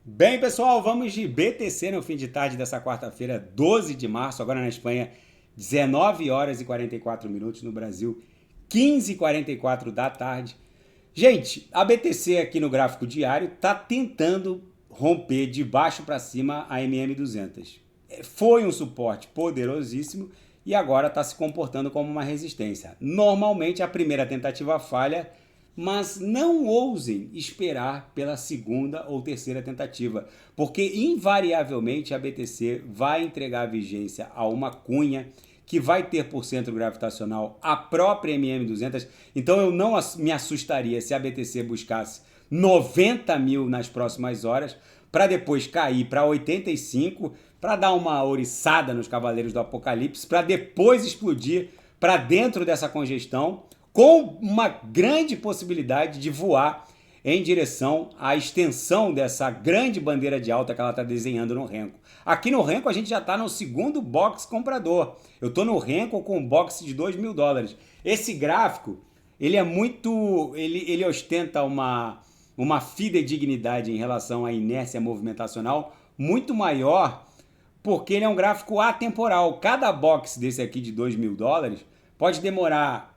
Bem, pessoal, vamos de BTC no fim de tarde dessa quarta-feira, 12 de março, agora na Espanha, 19 horas e 44 minutos, no Brasil, 15h44 da tarde. Gente, a BTC aqui no gráfico diário está tentando romper de baixo para cima a MM200. Foi um suporte poderosíssimo e agora está se comportando como uma resistência. Normalmente a primeira tentativa falha, mas não ousem esperar pela segunda ou terceira tentativa, porque invariavelmente a BTC vai entregar a vigência a uma cunha que vai ter por centro gravitacional a própria MM200. Então eu não me assustaria se a BTC buscasse 90 mil nas próximas horas, para depois cair para 85, para dar uma ouriçada nos Cavaleiros do Apocalipse, para depois explodir para dentro dessa congestão, com uma grande possibilidade de voar em direção à extensão dessa grande bandeira de alta que ela está desenhando no Renko. Aqui no Renko a gente já está no segundo box comprador. Eu estou no Renko com um box de $2.000. Esse gráfico, ele é muito... Ele ostenta uma fidedignidade em relação à inércia movimentacional muito maior, porque ele é um gráfico atemporal. Cada box desse aqui de $2.000 pode demorar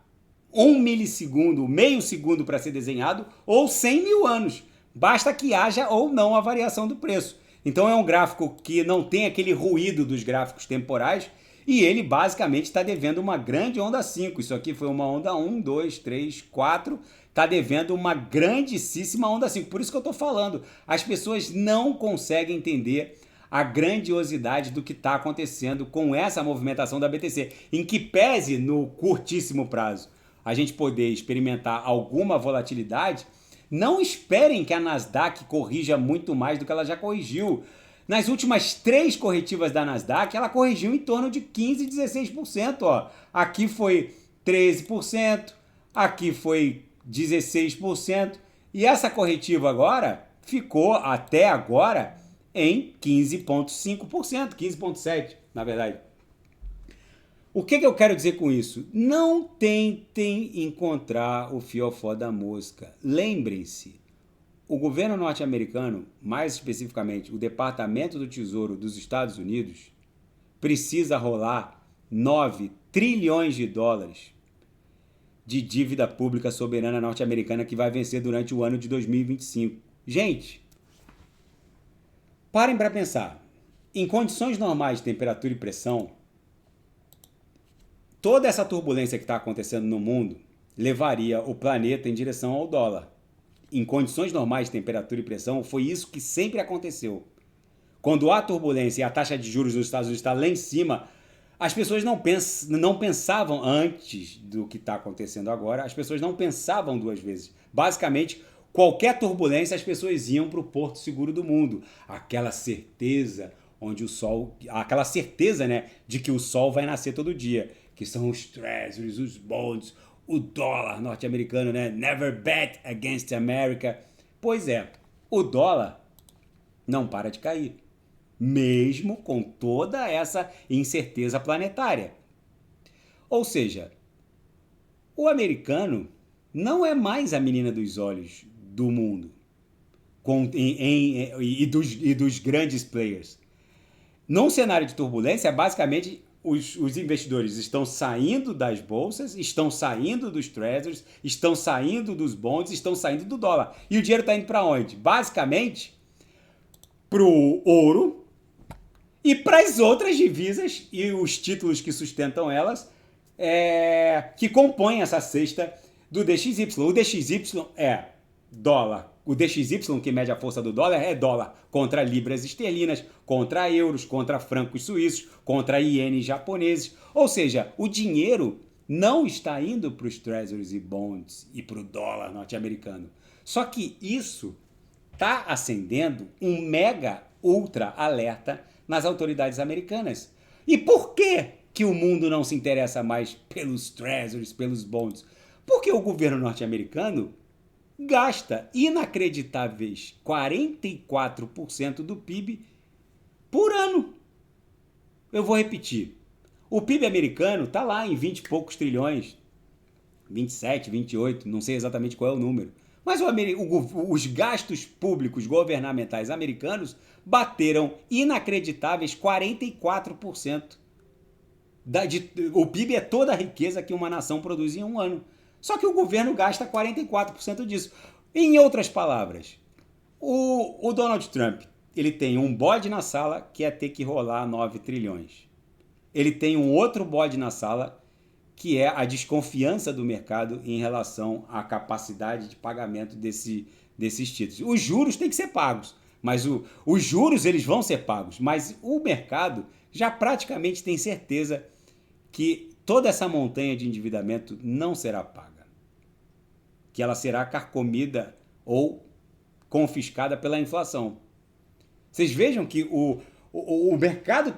1 milissegundo, meio segundo para ser desenhado, ou 100 mil anos. Basta que haja ou não a variação do preço. Então é um gráfico que não tem aquele ruído dos gráficos temporais e ele basicamente está devendo uma grande onda 5. Isso aqui foi uma onda 1, 2, 3, 4. Está devendo uma grandíssima onda 5. Por isso que eu estou falando. As pessoas não conseguem entender a grandiosidade do que está acontecendo com essa movimentação da BTC, em que pese no curtíssimo prazo a gente poder experimentar alguma volatilidade, não esperem que a Nasdaq corrija muito mais do que ela já corrigiu. Nas últimas 3 corretivas da Nasdaq, ela corrigiu em torno de 15, 16%. Ó. Aqui foi 13%, aqui foi 16%, e essa corretiva agora ficou, até agora, em 15,5%, 15,7% na verdade. O que eu quero dizer com isso? Não tentem encontrar o fiofó da mosca. Lembrem-se, o governo norte-americano, mais especificamente o Departamento do Tesouro dos Estados Unidos, precisa rolar 9 trilhões de dólares de dívida pública soberana norte-americana que vai vencer durante o ano de 2025. Gente, parem para pensar. Em condições normais de temperatura e pressão, toda essa turbulência que está acontecendo no mundo levaria o planeta em direção ao dólar. Em condições normais de temperatura e pressão, foi isso que sempre aconteceu. Quando há turbulência e a taxa de juros nos Estados Unidos está lá em cima, as pessoas não pensavam, antes do que está acontecendo agora, as pessoas não pensavam 2 vezes. Basicamente, qualquer turbulência, as pessoas iam para o porto seguro do mundo. Aquela certeza onde o sol, aquela certeza, né, de que o sol vai nascer todo dia, que são os treasuries, os bonds, o dólar norte-americano, né? Never bet against America. Pois é, o dólar não para de cair, mesmo com toda essa incerteza planetária. Ou seja, o americano não é mais a menina dos olhos do mundo e dos grandes players. Num cenário de turbulência, basicamente os investidores estão saindo das bolsas, estão saindo dos treasuries, estão saindo dos bonds, estão saindo do dólar. E o dinheiro está indo para onde? Basicamente, para o ouro e para as outras divisas e os títulos que sustentam elas, que compõem essa cesta do DXY. O DXY é dólar. O DXY, que mede a força do dólar, é dólar contra libras esterlinas, contra euros, contra francos suíços, contra ienes japoneses. Ou seja, o dinheiro não está indo para os treasuries e bonds e para o dólar norte-americano. Só que isso está acendendo um mega ultra alerta nas autoridades americanas. E por que o mundo não se interessa mais pelos treasuries, pelos bonds? Porque o governo norte-americano gasta inacreditáveis 44% do PIB por ano. Eu vou repetir. O PIB americano está lá em 20 e poucos trilhões, 27, 28, não sei exatamente qual é o número. Mas os gastos públicos governamentais americanos bateram inacreditáveis 44%. O PIB é toda a riqueza que uma nação produz em um ano. Só que o governo gasta 44% disso. Em outras palavras, o Donald Trump, ele tem um bode na sala que é ter que rolar 9 trilhões. Ele tem um outro bode na sala que é a desconfiança do mercado em relação à capacidade de pagamento desses títulos. Os juros têm que ser pagos, mas os juros eles vão ser pagos, mas o mercado já praticamente tem certeza que toda essa montanha de endividamento não será paga, que ela será carcomida ou confiscada pela inflação. Vocês vejam que o mercado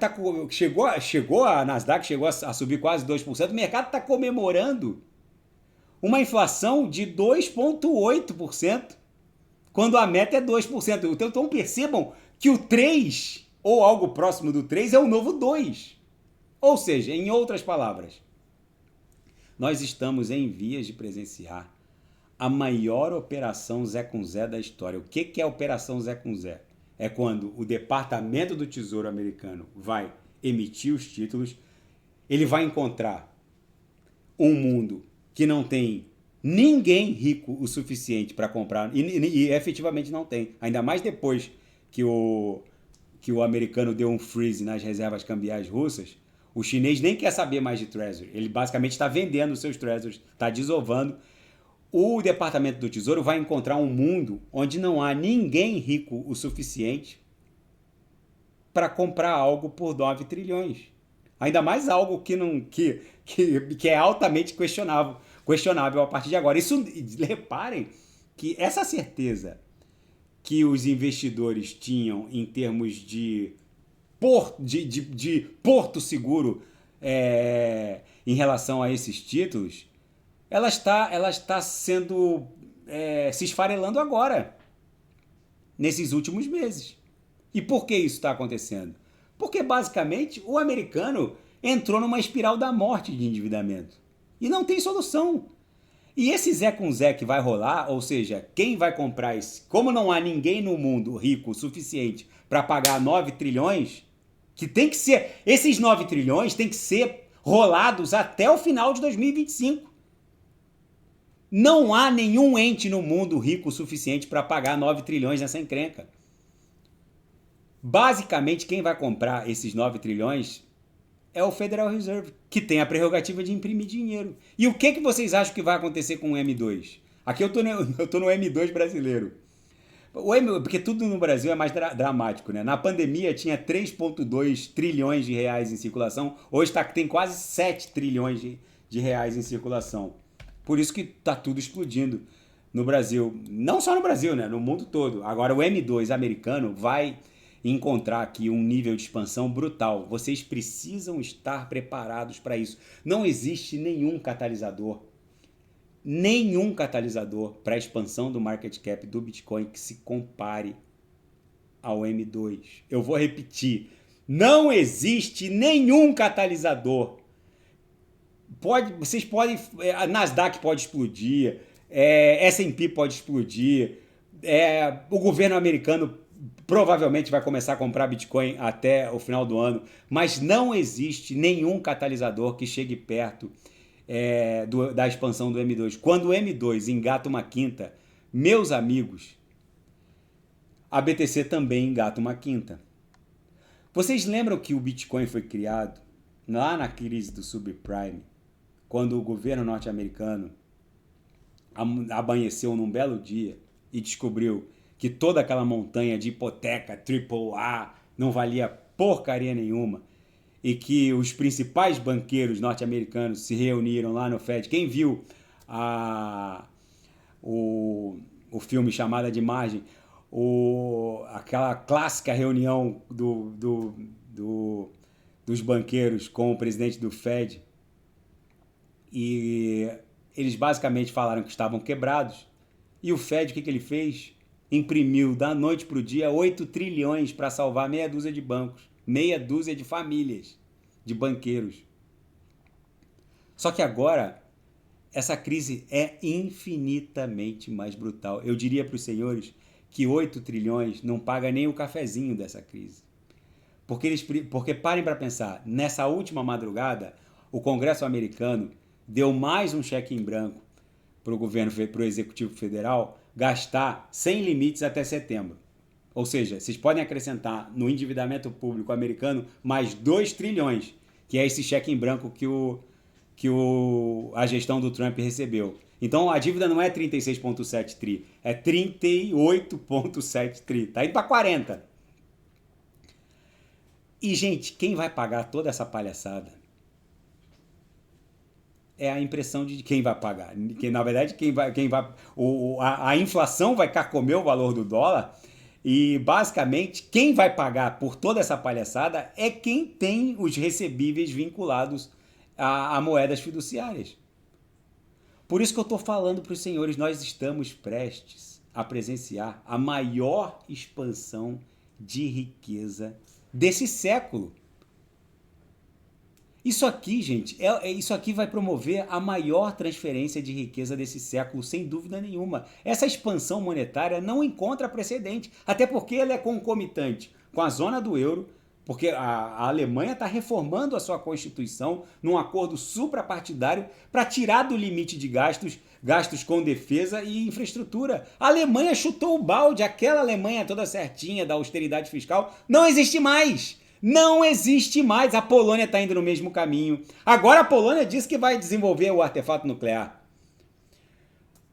chegou a Nasdaq chegou a subir quase 2%, o mercado está comemorando uma inflação de 2,8%, quando a meta é 2%. Então percebam que o 3, ou algo próximo do 3, é o novo 2. Ou seja, em outras palavras, nós estamos em vias de presenciar a maior operação Zé com Zé da história. O que é a operação Zé com Zé? É quando o Departamento do Tesouro americano vai emitir os títulos, ele vai encontrar um mundo que não tem ninguém rico o suficiente para comprar, e efetivamente não tem, ainda mais depois que o americano deu um freeze nas reservas cambiais russas. O chinês nem quer saber mais de Treasury, ele basicamente está vendendo os seus Treasuries, está desovando. O Departamento do Tesouro vai encontrar um mundo onde não há ninguém rico o suficiente para comprar algo por 9 trilhões. Ainda mais algo que é altamente questionável a partir de agora. Reparem que essa certeza que os investidores tinham em termos de porto seguro em relação a esses títulos, ela está sendo se esfarelando agora, nesses últimos meses. E por que isso está acontecendo? Porque, basicamente, o americano entrou numa espiral da morte de endividamento. E não tem solução. E esse Zé com Zé que vai rolar, ou seja, quem vai comprar esse... Como não há ninguém no mundo rico o suficiente para pagar 9 trilhões, que tem que ser... Esses 9 trilhões têm que ser rolados até o final de 2025. Não há nenhum ente no mundo rico o suficiente para pagar 9 trilhões nessa encrenca. Basicamente, quem vai comprar esses 9 trilhões é o Federal Reserve, que tem a prerrogativa de imprimir dinheiro. E o que vocês acham que vai acontecer com o M2? Aqui eu tô no M2 brasileiro. Porque tudo no Brasil é mais dramático, né? Na pandemia tinha 3,2 trilhões de reais em circulação, hoje tem quase 7 trilhões de reais em circulação. Por isso que está tudo explodindo no Brasil. Não só no Brasil, né? No mundo todo. Agora o M2 americano vai encontrar aqui um nível de expansão brutal. Vocês precisam estar preparados para isso. Não existe nenhum catalisador para a expansão do market cap do Bitcoin que se compare ao M2. Eu vou repetir. Não existe nenhum catalisador. Vocês podem... A Nasdaq pode explodir, S&P pode explodir, o governo americano provavelmente vai começar a comprar Bitcoin até o final do ano, mas não existe nenhum catalisador que chegue perto da expansão do M2. Quando o M2 engata uma quinta, meus amigos, a BTC também engata uma quinta. Vocês lembram que o Bitcoin foi criado lá na crise do subprime, quando o governo norte-americano amanheceu num belo dia e descobriu que toda aquela montanha de hipoteca AAA não valia porcaria nenhuma e que os principais banqueiros norte-americanos se reuniram lá no Fed. Quem viu o filme Chamada de Margem, aquela clássica reunião dos banqueiros com o presidente do Fed, e eles basicamente falaram que estavam quebrados, e o Fed, o que ele fez? Imprimiu da noite para o dia 8 trilhões para salvar meia dúzia de bancos, meia dúzia de famílias, de banqueiros. Só que agora essa crise é infinitamente mais brutal. Eu diria para os senhores que 8 trilhões não paga nem o cafezinho dessa crise. Porque parem para pensar, nessa última madrugada, o Congresso americano deu mais um cheque em branco para o Executivo Federal gastar sem limites até setembro. Ou seja, vocês podem acrescentar no endividamento público americano mais 2 trilhões, que é esse cheque em branco que a gestão do Trump recebeu. Então a dívida não é 36,7 tri, é 38,7 tri. Tá indo para 40. E, gente, quem vai pagar toda essa palhaçada é a impressão de quem vai pagar. Que, na verdade, a inflação vai carcomer o valor do dólar e, basicamente, quem vai pagar por toda essa palhaçada é quem tem os recebíveis vinculados a moedas fiduciárias. Por isso que eu estou falando para os senhores, nós estamos prestes a presenciar a maior expansão de riqueza desse século. Isso aqui, gente, isso aqui vai promover a maior transferência de riqueza desse século, sem dúvida nenhuma. Essa expansão monetária não encontra precedente, até porque ela é concomitante com a zona do euro, porque a Alemanha está reformando a sua Constituição num acordo suprapartidário para tirar do limite de gastos com defesa e infraestrutura. A Alemanha chutou o balde, aquela Alemanha toda certinha da austeridade fiscal não existe mais. Não existe mais. A Polônia está indo no mesmo caminho. Agora a Polônia diz que vai desenvolver o artefato nuclear.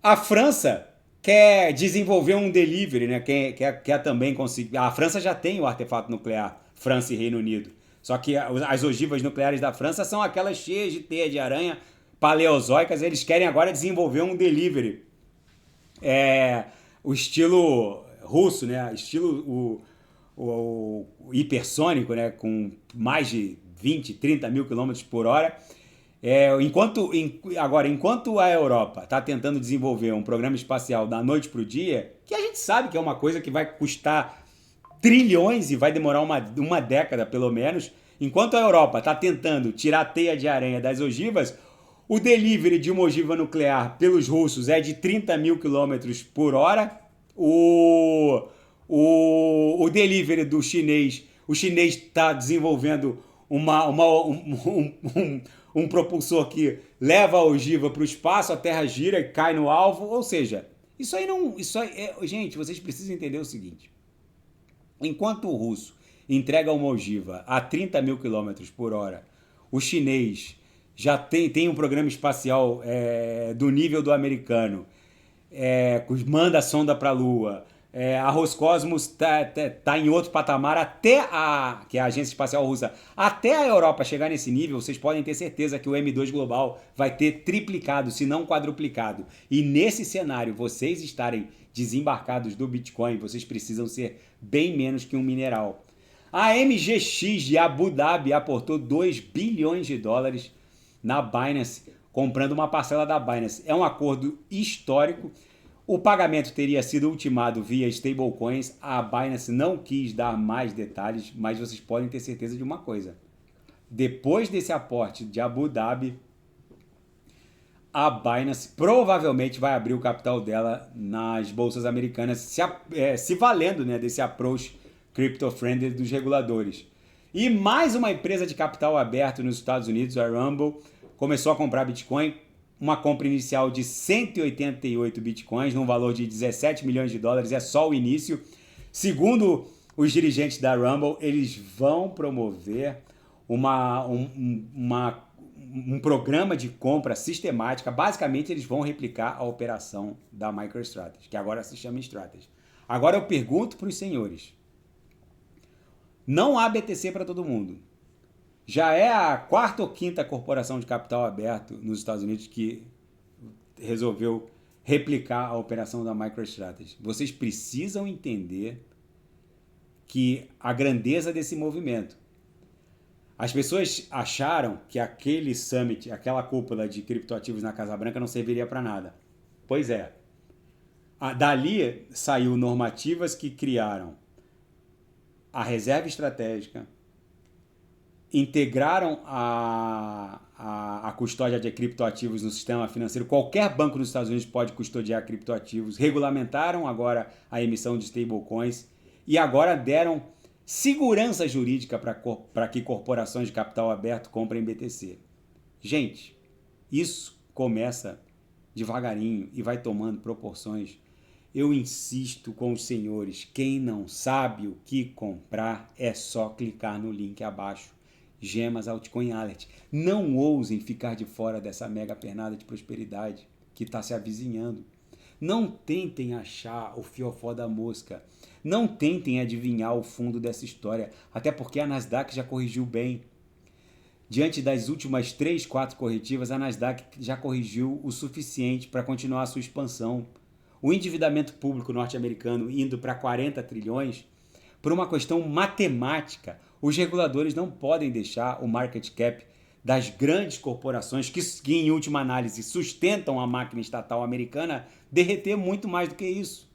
A França quer desenvolver um delivery, né? Quer também conseguir. A França já tem o artefato nuclear, França e Reino Unido. Só que as ogivas nucleares da França são aquelas cheias de teia de aranha paleozoicas. Eles querem agora desenvolver um delivery. O estilo russo, né? Estilo o hipersônico, né? Com mais de 20, 30 mil quilômetros por hora. Enquanto a Europa está tentando desenvolver um programa espacial da noite para o dia, que a gente sabe que é uma coisa que vai custar trilhões e vai demorar uma década pelo menos, enquanto a Europa está tentando tirar a teia de aranha das ogivas, o delivery de uma ogiva nuclear pelos russos é de 30 mil quilômetros por hora, o delivery do chinês, o chinês está desenvolvendo um propulsor que leva a ogiva para o espaço, a Terra gira e cai no alvo. Ou seja, gente, vocês precisam entender o seguinte. Enquanto o russo entrega uma ogiva a 30 mil quilômetros por hora, o chinês já tem um programa espacial do nível do americano, manda a sonda para a Lua, a Roscosmos tá em outro patamar, que é a Agência Espacial Russa, até a Europa chegar nesse nível, vocês podem ter certeza que o M2 Global vai ter triplicado, se não quadruplicado. E nesse cenário, vocês estarem desembarcados do Bitcoin, vocês precisam ser bem menos que um mineral. A MGX de Abu Dhabi aportou 2 bilhões de dólares na Binance, comprando uma parcela da Binance. É um acordo histórico. O pagamento teria sido ultimado via stablecoins. A Binance não quis dar mais detalhes, mas vocês podem ter certeza de uma coisa. Depois desse aporte de Abu Dhabi, a Binance provavelmente vai abrir o capital dela nas bolsas americanas, se valendo, né, desse approach crypto-friendly dos reguladores. E mais uma empresa de capital aberto nos Estados Unidos, a Rumble, começou a comprar Bitcoin. Uma compra inicial de 188 bitcoins, num valor de 17 milhões de dólares, é só o início. Segundo os dirigentes da Rumble, eles vão promover um programa de compra sistemática. Basicamente, eles vão replicar a operação da MicroStrategy, que agora se chama Strategy. Agora eu pergunto para os senhores, não há BTC para todo mundo. Já é a quarta ou quinta corporação de capital aberto nos Estados Unidos que resolveu replicar a operação da MicroStrategy. Vocês precisam entender que a grandeza desse movimento. As pessoas acharam que aquele summit, aquela cúpula de criptoativos na Casa Branca não serviria para nada. Pois é. Dali saiu normativas que criaram a reserva estratégica, integraram a custódia de criptoativos no sistema financeiro. Qualquer banco nos Estados Unidos pode custodiar criptoativos. Regulamentaram agora a emissão de stablecoins e agora deram segurança jurídica para que corporações de capital aberto comprem BTC. Gente, isso começa devagarinho e vai tomando proporções. Eu insisto com os senhores, quem não sabe o que comprar é só clicar no link abaixo. Gemas Altcoin Alert. Não ousem ficar de fora dessa mega pernada de prosperidade que está se avizinhando. Não tentem achar o fiofó da mosca. Não tentem adivinhar o fundo dessa história, até porque a Nasdaq já corrigiu bem. Diante das últimas 3, 4 corretivas, a Nasdaq já corrigiu o suficiente para continuar a sua expansão. O endividamento público norte-americano indo para 40 trilhões, por uma questão matemática, os reguladores não podem deixar o market cap das grandes corporações que em última análise sustentam a máquina estatal americana derreter muito mais do que isso.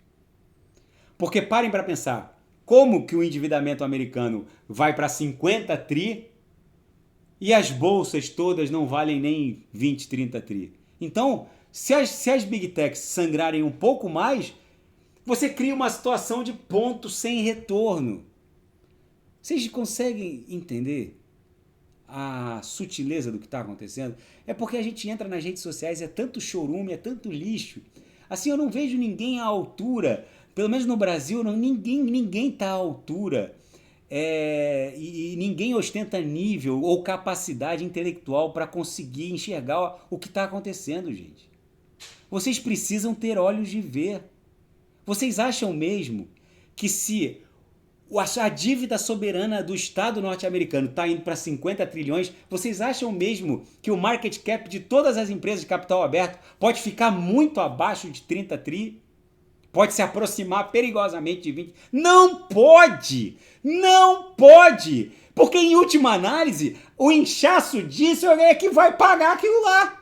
Porque parem para pensar, como que o endividamento americano vai para 50 tri e as bolsas todas não valem nem 20, 30 tri? Então, se as Big Techs sangrarem um pouco mais, você cria uma situação de ponto sem retorno. Vocês conseguem entender a sutileza do que está acontecendo? É porque a gente entra nas redes sociais, é tanto chorume, é tanto lixo. Assim, eu não vejo ninguém à altura, pelo menos no Brasil, ninguém está à altura. E ninguém ostenta nível ou capacidade intelectual para conseguir enxergar o que está acontecendo, gente. Vocês precisam ter olhos de ver. Vocês acham mesmo que se a dívida soberana do Estado norte-americano está indo para 50 trilhões, vocês acham mesmo que o market cap de todas as empresas de capital aberto pode ficar muito abaixo de 30 tri? Pode se aproximar perigosamente de 20? Não pode! Não pode! Porque em última análise, o inchaço disso é que vai pagar aquilo lá.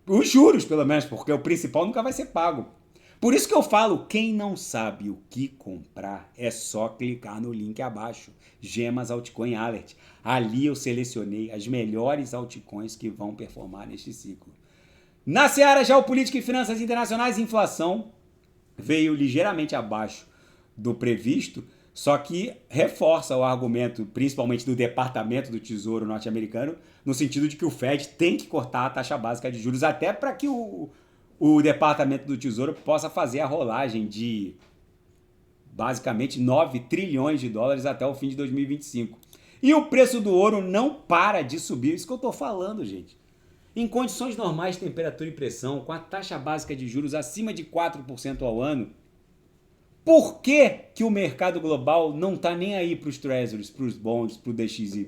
Os juros, pelo menos, porque o principal nunca vai ser pago. Por isso que eu falo, quem não sabe o que comprar, é só clicar no link abaixo, Gemas Altcoin Alert. Ali eu selecionei as melhores altcoins que vão performar neste ciclo. Na seara geopolítica e finanças internacionais, inflação veio ligeiramente abaixo do previsto, só que reforça o argumento, principalmente do Departamento do Tesouro norte-americano, no sentido de que o Fed tem que cortar a taxa básica de juros até para que o Departamento do Tesouro possa fazer a rolagem de basicamente 9 trilhões de dólares até o fim de 2025. E o preço do ouro não para de subir. Isso que eu estou falando, gente. Em condições normais de temperatura e pressão, com a taxa básica de juros acima de 4% ao ano, por que o mercado global não está nem aí para os treasuries, para os bonds, para o DXY,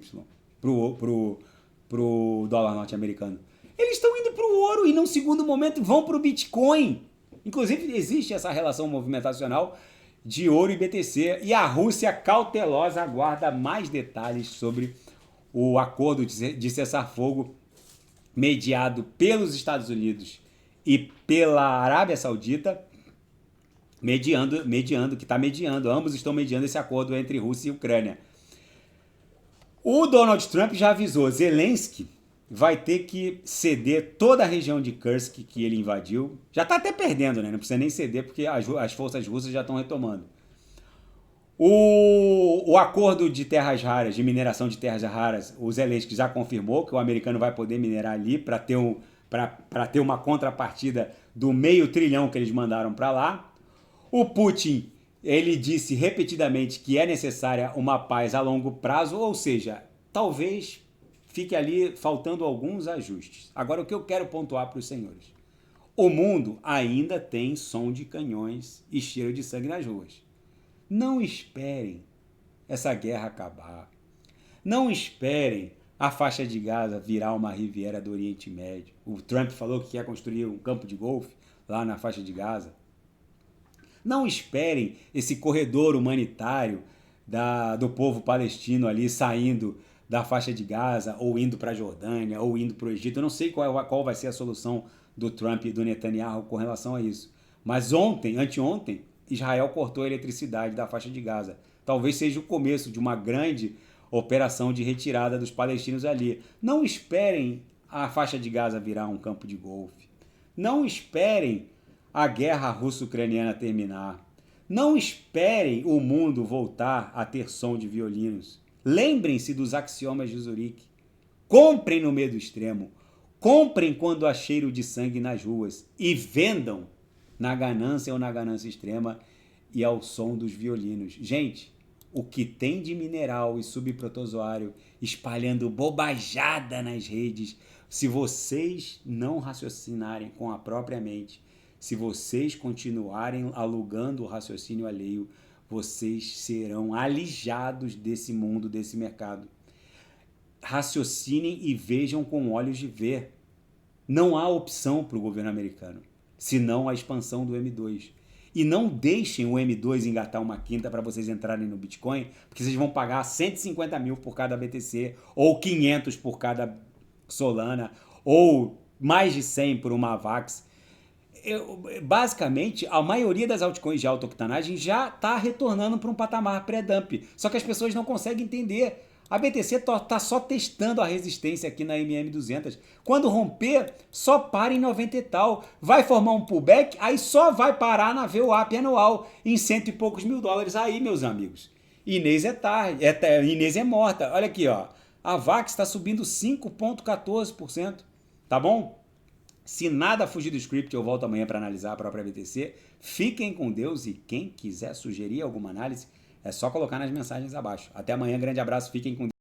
para o dólar norte-americano? Eles estão indo para o ouro e, num segundo momento, vão para o Bitcoin. Inclusive, existe essa relação movimentacional de ouro e BTC. E a Rússia, cautelosa, aguarda mais detalhes sobre o acordo de cessar-fogo mediado pelos Estados Unidos e pela Arábia Saudita, que está mediando. Ambos estão mediando esse acordo entre Rússia e Ucrânia. O Donald Trump já avisou, Zelensky vai ter que ceder toda a região de Kursk que ele invadiu. Já está até perdendo, né? Não precisa nem ceder porque as forças russas já estão retomando. O acordo de terras raras, de mineração de terras raras, o Zelensky já confirmou que o americano vai poder minerar ali para ter uma contrapartida do meio trilhão que eles mandaram para lá. O Putin, ele disse repetidamente que é necessária uma paz a longo prazo, ou seja, talvez fique ali faltando alguns ajustes. Agora, o que eu quero pontuar para os senhores. O mundo ainda tem som de canhões e cheiro de sangue nas ruas. Não esperem essa guerra acabar. Não esperem a faixa de Gaza virar uma Riviera do Oriente Médio. O Trump falou que quer construir um campo de golfe lá na faixa de Gaza. Não esperem esse corredor humanitário do povo palestino ali saindo da faixa de Gaza, ou indo para a Jordânia, ou indo para o Egito. Eu não sei qual vai ser a solução do Trump e do Netanyahu com relação a isso. Mas anteontem, Israel cortou a eletricidade da faixa de Gaza. Talvez seja o começo de uma grande operação de retirada dos palestinos ali. Não esperem a faixa de Gaza virar um campo de golfe. Não esperem a guerra russo-ucraniana terminar. Não esperem o mundo voltar a ter som de violinos. Lembrem-se dos axiomas de Zurique. Comprem no medo extremo. Comprem quando há cheiro de sangue nas ruas. E vendam na ganância ou na ganância extrema e ao som dos violinos. Gente, o que tem de mineral e subprotozoário espalhando bobajada nas redes, se vocês não raciocinarem com a própria mente, se vocês continuarem alugando o raciocínio alheio, vocês serão alijados desse mundo, desse mercado. Raciocinem e vejam com olhos de ver. Não há opção para o governo americano, senão a expansão do M2. E não deixem o M2 engatar uma quinta para vocês entrarem no Bitcoin, porque vocês vão pagar 150 mil por cada BTC, ou 500 por cada Solana, ou mais de 100 por uma AVAX. Basicamente, a maioria das altcoins de alta octanagem já está retornando para um patamar pré-dump. Só que as pessoas não conseguem entender. A BTC está só testando a resistência aqui na MM200. Quando romper, só para em 90 e tal. Vai formar um pullback, aí só vai parar na VWAP anual em cento e poucos mil dólares. Aí, meus amigos, Inês é tarde, Inês é morta. Olha aqui, ó. A VAX está subindo 5,14%. Tá bom? Se nada fugir do script, eu volto amanhã para analisar a própria BTC. Fiquem com Deus e quem quiser sugerir alguma análise, é só colocar nas mensagens abaixo. Até amanhã, grande abraço, fiquem com Deus.